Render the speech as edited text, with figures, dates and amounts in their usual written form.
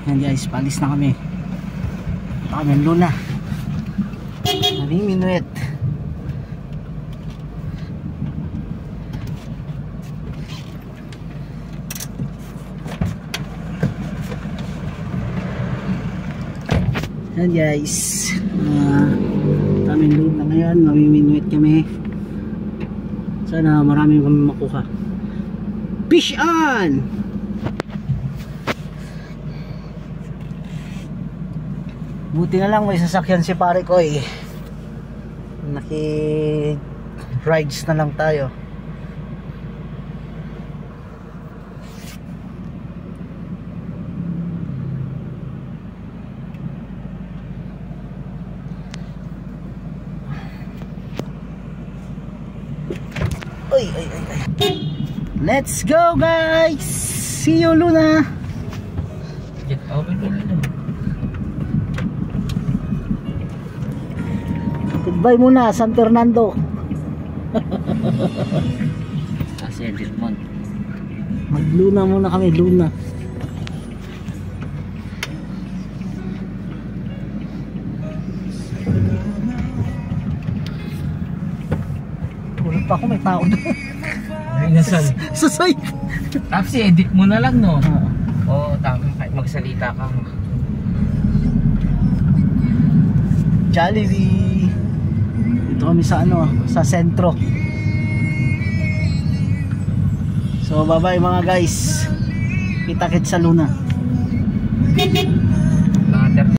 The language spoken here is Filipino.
Yan guys, palis na kami. Punta kami Luna. Namiminuit. Yan guys, kami Luna ngayon. Namiminuit kami. Sana marami kami makuha. Fish on! Buti na lang may sasakyan si pare ko eh. Naki-rides na lang tayo. Oy, oy, oy, oy. Let's go guys! See you Luna! Get over Luna. Goodbye muna San Fernando. Kasi Edmond. Magluna muna kami, Luna. Tulad pa ako, may tao doon. Ay, nasaan? Sa side. Tapos i-edit mo na lang, no? Oo, tama. Kahit magsalita ka. Jollibee. Dito kami sa ano, sa sentro. So bye bye mga guys. Kita-kits sa Luna.